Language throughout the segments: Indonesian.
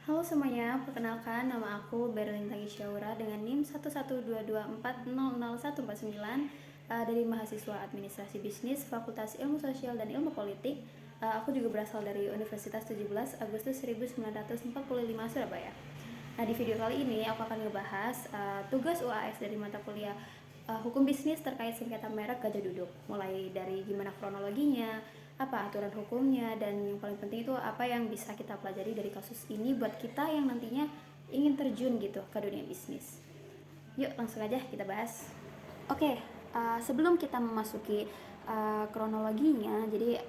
Halo semuanya, perkenalkan nama aku Berlin Tagi Syaura dengan NIM 11224000149 dari mahasiswa Administrasi Bisnis Fakultas Ilmu Sosial dan Ilmu Politik. Aku juga berasal dari Universitas 17 Agustus 1945 Surabaya. Nah, di video kali ini aku akan ngebahas tugas UAS dari mata kuliah hukum bisnis terkait sengketa merek Gajah Duduk, mulai dari gimana kronologinya, apa aturan hukumnya, dan yang paling penting itu apa yang bisa kita pelajari dari kasus ini buat kita yang nantinya ingin terjun gitu ke dunia bisnis. Yuk langsung aja kita bahas. Oke, sebelum kita memasuki kronologinya, jadi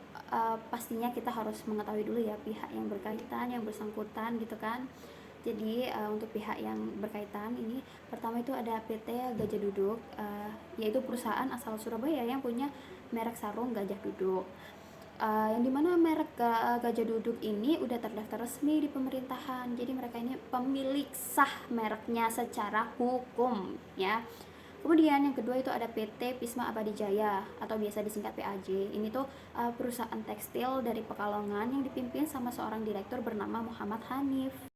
pastinya kita harus mengetahui dulu ya pihak yang berkaitan, yang bersangkutan gitu kan. Jadi untuk pihak yang berkaitan ini pertama itu ada PT Gajah Duduk, yaitu perusahaan asal Surabaya yang punya merek sarung Gajah Duduk. Yang dimana merek Gajah Duduk ini udah terdaftar resmi di pemerintahan, jadi mereka ini pemilik sah mereknya secara hukum ya. Kemudian yang kedua itu ada PT Pisma Abadi Jaya atau biasa disingkat PAJ. Ini tuh perusahaan tekstil dari Pekalongan yang dipimpin sama seorang direktur bernama Muhammad Hanif.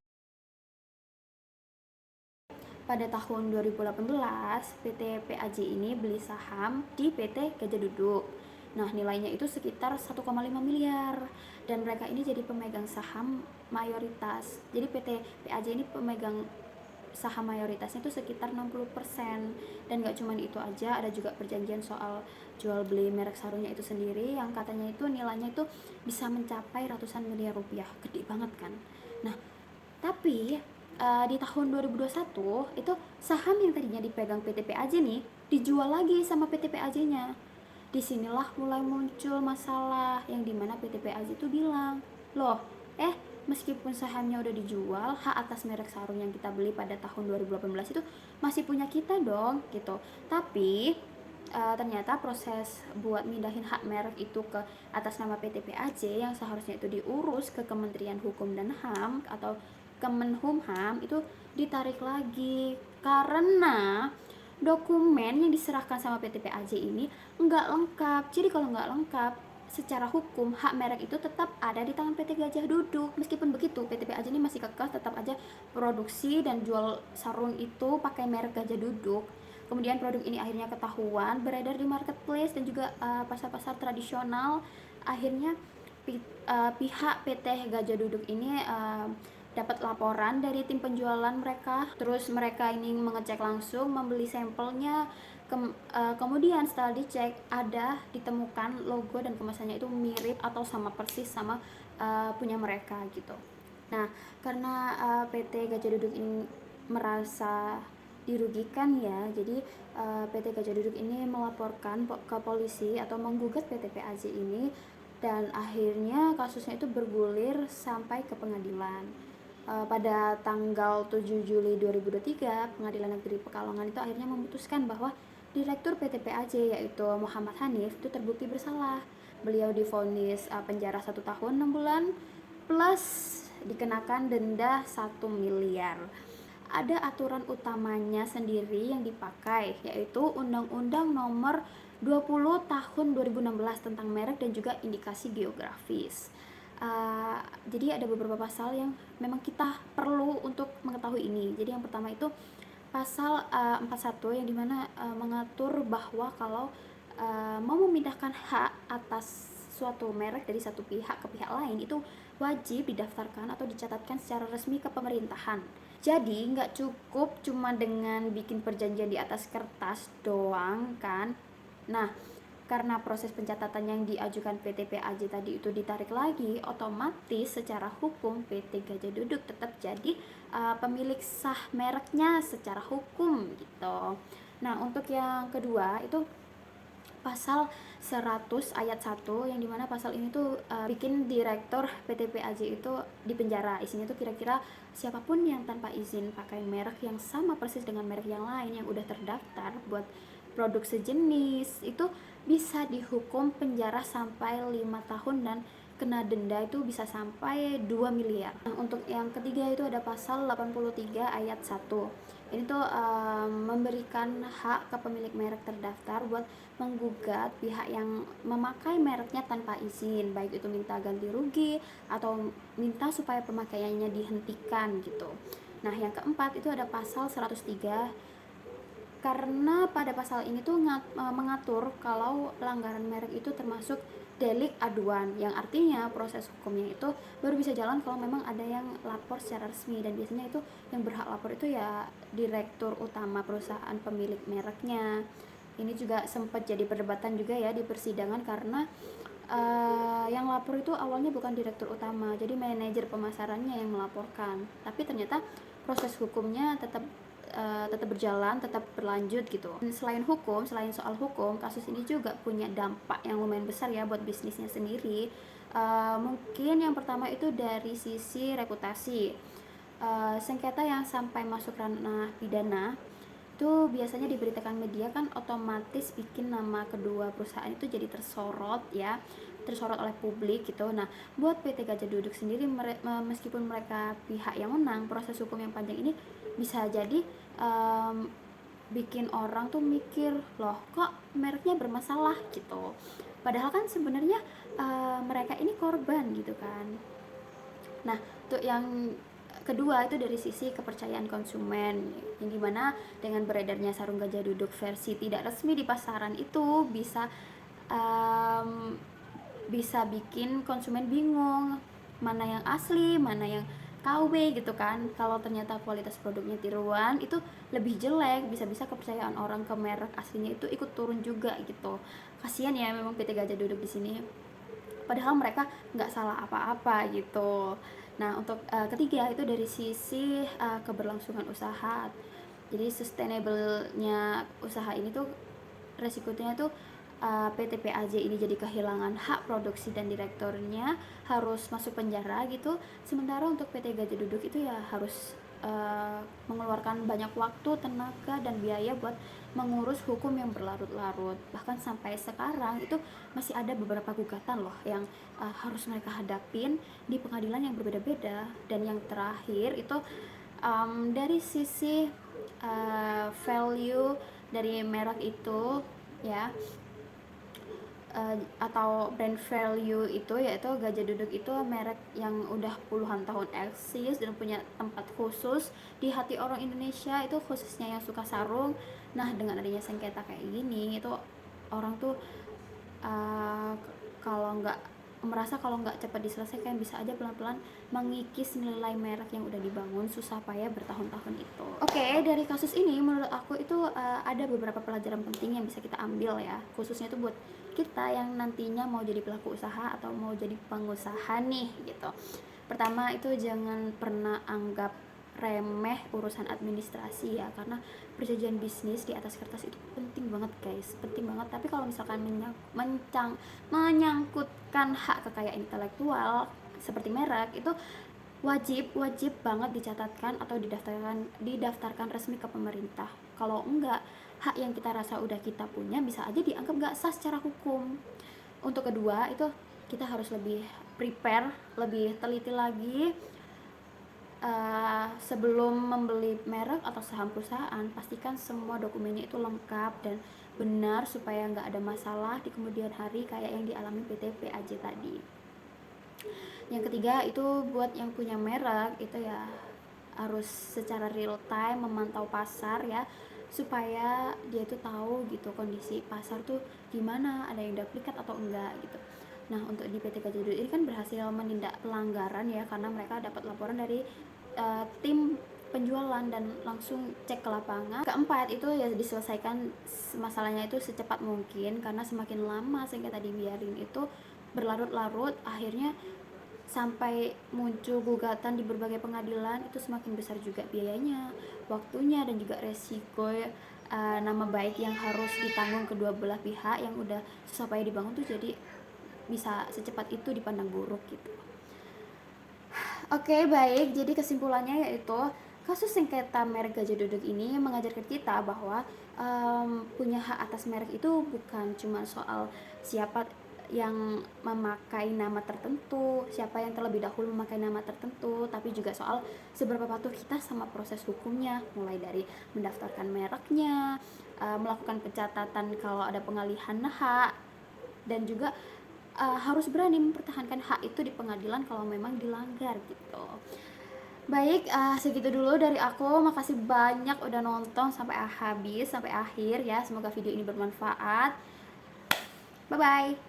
Pada tahun 2018, PT PAJ ini beli saham di PT Gajah Duduk. Nah, nilainya itu sekitar 1,5 miliar dan mereka ini jadi pemegang saham mayoritas. Jadi PT PAJ ini pemegang saham mayoritasnya itu sekitar 60%. Dan gak cuma itu aja, ada juga perjanjian soal jual beli merek sarungnya itu sendiri yang katanya itu nilainya itu bisa mencapai ratusan miliar rupiah. Gede banget kan. Nah, tapi di tahun 2021 itu saham yang tadinya dipegang PT PAJ nih dijual lagi sama PT PAJ-nya. Disinilah mulai muncul masalah yang dimana PT PAJ itu bilang, loh, meskipun sahamnya udah dijual, hak atas merek sarung yang kita beli pada tahun 2018 itu masih punya kita dong, gitu. Tapi ternyata proses buat mindahin hak merek itu ke atas nama PT PAJ yang seharusnya itu diurus ke Kementerian Hukum dan HAM atau Kemenhumham itu ditarik lagi karena dokumen yang diserahkan sama PT PAJ ini nggak lengkap. Jadi kalau nggak lengkap, secara hukum hak merek itu tetap ada di tangan PT Gajah Duduk. Meskipun begitu, PT PAJ ini masih kekeh tetap aja produksi dan jual sarung itu pakai merek Gajah Duduk. Kemudian produk ini akhirnya ketahuan beredar di marketplace dan juga pasar-pasar tradisional. Akhirnya pihak PT Gajah Duduk ini dapat laporan dari tim penjualan mereka. Terus mereka ini mengecek langsung, membeli sampelnya. Kemudian setelah dicek ada ditemukan logo dan kemasannya itu mirip atau sama persis sama punya mereka gitu. Nah, karena PT Gajah Duduk ini merasa dirugikan ya, jadi PT Gajah Duduk ini melaporkan ke polisi atau menggugat PT PAJ ini dan akhirnya kasusnya itu bergulir sampai ke pengadilan. Pada tanggal 7 Juli 2023, Pengadilan Negeri Pekalongan itu akhirnya memutuskan bahwa Direktur PT PAJ yaitu Muhammad Hanif itu terbukti bersalah. Beliau divonis penjara 1 tahun 6 bulan plus dikenakan denda 1 miliar. Ada aturan utamanya sendiri yang dipakai, yaitu Undang-Undang Nomor 20 Tahun 2016 tentang merek dan juga indikasi geografis. Jadi ada beberapa pasal yang memang kita perlu untuk mengetahui ini. Jadi yang pertama itu pasal 41 yang dimana mengatur bahwa kalau mau memindahkan hak atas suatu merek dari satu pihak ke pihak lain itu wajib didaftarkan atau dicatatkan secara resmi ke pemerintahan. Jadi nggak cukup cuma dengan bikin perjanjian di atas kertas doang kan. Nah, karena proses pencatatan yang diajukan PT PAJ tadi itu ditarik lagi, otomatis secara hukum PT Gajah Duduk tetap jadi pemilik sah mereknya secara hukum gitu. Nah, untuk yang kedua itu pasal 100 ayat 1 yang dimana pasal ini tuh bikin direktur PT PAJ itu dipenjara. Isinya tuh kira-kira siapapun yang tanpa izin pakai merek yang sama persis dengan merek yang lain yang udah terdaftar buat produk sejenis itu bisa dihukum penjara sampai 5 tahun dan kena denda itu bisa sampai 2 miliar. Nah, untuk yang ketiga itu ada pasal 83 ayat 1. Ini tuh memberikan hak ke pemilik merek terdaftar buat menggugat pihak yang memakai mereknya tanpa izin, baik itu minta ganti rugi atau minta supaya pemakaiannya dihentikan gitu. Nah, yang keempat itu ada pasal 103, karena pada pasal ini tuh mengatur kalau pelanggaran merek itu termasuk delik aduan, yang artinya proses hukumnya itu baru bisa jalan kalau memang ada yang lapor secara resmi, dan biasanya itu yang berhak lapor itu ya direktur utama perusahaan pemilik mereknya. Ini juga sempat jadi perdebatan juga ya di persidangan, karena yang lapor itu awalnya bukan direktur utama, jadi manajer pemasarannya yang melaporkan, tapi ternyata proses hukumnya tetap berjalan, tetap berlanjut gitu. Dan selain soal hukum, kasus ini juga punya dampak yang lumayan besar ya buat bisnisnya sendiri. Mungkin yang pertama itu dari sisi reputasi. Sengketa yang sampai masuk ranah pidana itu biasanya diberitakan media kan otomatis bikin nama kedua perusahaan itu jadi tersorot ya, tersorot oleh publik gitu. Nah, buat PT Gajah Duduk sendiri, meskipun mereka pihak yang menang, proses hukum yang panjang ini bisa jadi bikin orang tuh mikir, loh kok mereknya bermasalah gitu, padahal kan sebenarnya mereka ini korban gitu kan. Nah, untuk yang kedua itu dari sisi kepercayaan konsumen, yang dimana dengan beredarnya sarung gajah duduk versi tidak resmi di pasaran itu um, bisa bikin konsumen bingung mana yang asli, mana yang KW gitu kan. Kalau ternyata kualitas produknya tiruan itu lebih jelek, bisa-bisa kepercayaan orang ke merek aslinya itu ikut turun juga gitu. Kasian ya memang PT Gajah Duduk di sini, padahal mereka nggak salah apa-apa gitu. Nah, untuk ketiga itu dari sisi keberlangsungan usaha. Jadi sustainable-nya usaha ini tuh resikonya tuh PT PAJ ini jadi kehilangan hak produksi dan direkturnya harus masuk penjara gitu. Sementara untuk PT Gajah Duduk itu ya harus mengeluarkan banyak waktu, tenaga, dan biaya buat mengurus hukum yang berlarut-larut. Bahkan sampai sekarang itu masih ada beberapa gugatan loh yang harus mereka hadapin di pengadilan yang berbeda-beda. Dan yang terakhir itu dari sisi value dari merek itu ya, atau brand value itu, yaitu Gajah Duduk itu merek yang udah puluhan tahun eksis dan punya tempat khusus di hati orang Indonesia, itu khususnya yang suka sarung. Nah, dengan adanya sengketa kayak gini itu orang tuh uh, kalau nggak cepat diselesaikan bisa aja pelan-pelan mengikis nilai merek yang udah dibangun susah payah bertahun-tahun itu. Oke, dari kasus ini menurut aku itu ada beberapa pelajaran penting yang bisa kita ambil ya, khususnya itu buat kita yang nantinya mau jadi pelaku usaha atau mau jadi pengusaha nih gitu. Pertama itu jangan pernah anggap remeh urusan administrasi ya, karena perjanjian bisnis di atas kertas itu penting banget guys, penting banget. Tapi kalau misalkan menyangkutkan hak kekayaan intelektual seperti merek, itu wajib banget dicatatkan atau didaftarkan resmi ke pemerintah. Kalau enggak, hak yang kita rasa udah kita punya bisa aja dianggap nggak sah secara hukum. Untuk kedua itu kita harus lebih prepare, lebih teliti lagi. Sebelum membeli merek atau saham perusahaan, pastikan semua dokumennya itu lengkap dan benar supaya nggak ada masalah di kemudian hari kayak yang dialami PT PAJ tadi. Yang ketiga itu buat yang punya merek itu ya harus secara real time memantau pasar ya, supaya dia itu tahu gitu kondisi pasar tuh gimana, ada yang duplikat atau enggak gitu. Nah, untuk di PT Gajah Duduk ini kan berhasil menindak pelanggaran ya, karena mereka dapat laporan dari tim penjualan dan langsung cek ke lapangan. Keempat itu ya diselesaikan masalahnya itu secepat mungkin, karena semakin lama sengketa dibiarin itu berlarut-larut, akhirnya sampai muncul gugatan di berbagai pengadilan, itu semakin besar juga biayanya, waktunya, dan juga resiko nama baik yang harus ditanggung kedua belah pihak yang udah susah payah dibangun tuh jadi bisa secepat itu dipandang buruk gitu. Oke, baik. Jadi kesimpulannya yaitu kasus sengketa merek Gajah Duduk ini mengajarkan kita bahwa punya hak atas merek itu bukan cuma soal siapa yang memakai nama tertentu, siapa yang terlebih dahulu memakai nama tertentu, tapi juga soal seberapa patuh kita sama proses hukumnya, mulai dari mendaftarkan mereknya, melakukan pencatatan kalau ada pengalihan hak, dan juga harus berani mempertahankan hak itu di pengadilan kalau memang dilanggar gitu. Baik, segitu dulu dari aku. Makasih banyak udah nonton sampai habis, sampai akhir ya. Semoga video ini bermanfaat. Bye bye.